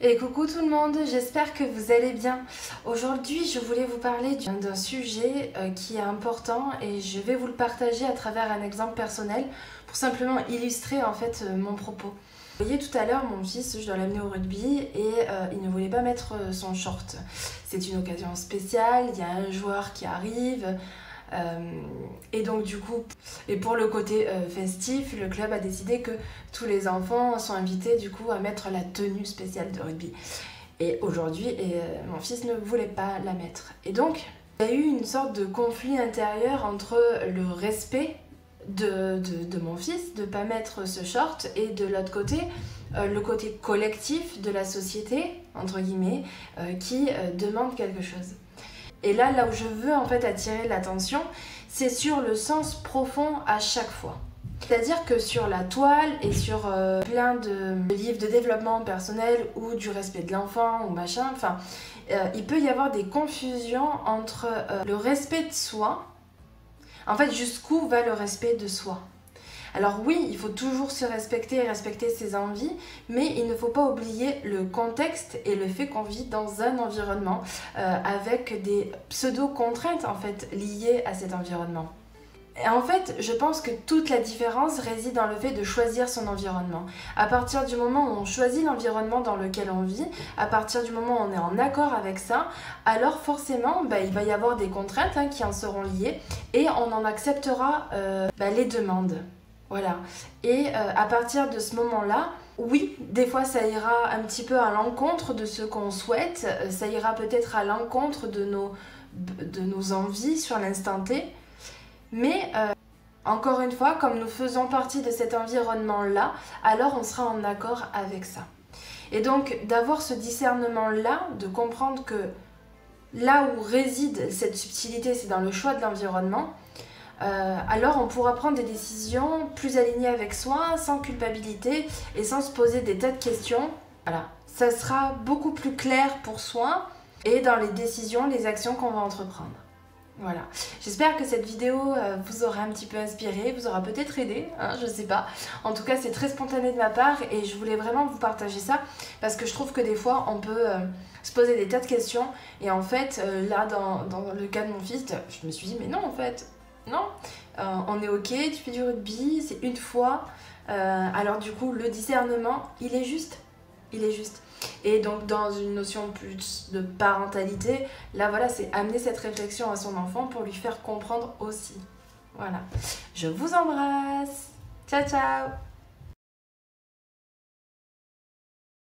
Et coucou tout le monde, j'espère que vous allez bien. Aujourd'hui, je voulais vous parler d'un sujet qui est important et je vais vous le partager à travers un exemple personnel pour simplement illustrer en fait mon propos. Vous voyez tout à l'heure, mon fils, je dois l'amener au rugby et il ne voulait pas mettre son short. C'est une occasion spéciale, il y a un joueur qui arrive. Et donc du coup, et pour le côté festif, le club a décidé que tous les enfants sont invités du coup à mettre la tenue spéciale de rugby. Et aujourd'hui, mon fils ne voulait pas la mettre. Et donc, il y a eu une sorte de conflit intérieur entre le respect de mon fils de ne pas mettre ce short et de l'autre côté, le côté collectif de la société, entre guillemets, qui demande quelque chose. Et là où je veux en fait attirer l'attention, c'est sur le sens profond à chaque fois. C'est-à-dire que sur la toile et sur plein de livres de développement personnel ou du respect de l'enfant ou machin, enfin, il peut y avoir des confusions entre le respect de soi. En fait, jusqu'où va le respect de soi ? Alors oui, il faut toujours se respecter et respecter ses envies, mais il ne faut pas oublier le contexte et le fait qu'on vit dans un environnement avec des pseudo-contraintes en fait liées à cet environnement. Et en fait, je pense que toute la différence réside dans le fait de choisir son environnement. À partir du moment où on choisit l'environnement dans lequel on vit, à partir du moment où on est en accord avec ça, alors forcément, il va y avoir des contraintes qui en seront liées et on en acceptera les demandes. Voilà. Et à partir de ce moment-là, oui, des fois ça ira un petit peu à l'encontre de ce qu'on souhaite, ça ira peut-être à l'encontre de nos envies sur l'instant T, mais encore une fois, comme nous faisons partie de cet environnement-là, alors on sera en accord avec ça. Et donc d'avoir ce discernement-là, de comprendre que là où réside cette subtilité, c'est dans le choix de l'environnement, alors on pourra prendre des décisions plus alignées avec soi, sans culpabilité et sans se poser des tas de questions. Voilà, ça sera beaucoup plus clair pour soi et dans les décisions, les actions qu'on va entreprendre. Voilà, j'espère que cette vidéo vous aura un petit peu inspiré, vous aura peut-être aidé, je sais pas. En tout cas, c'est très spontané de ma part et je voulais vraiment vous partager ça parce que je trouve que des fois, on peut se poser des tas de questions et en fait, là, dans le cas de mon fils, je me suis dit, mais non, en fait, non, on est ok, tu fais du rugby, c'est une fois, alors du coup, le discernement, il est juste. Et donc dans une notion plus de parentalité, là voilà, c'est amener cette réflexion à son enfant pour lui faire comprendre aussi. Voilà, je vous embrasse, ciao ciao.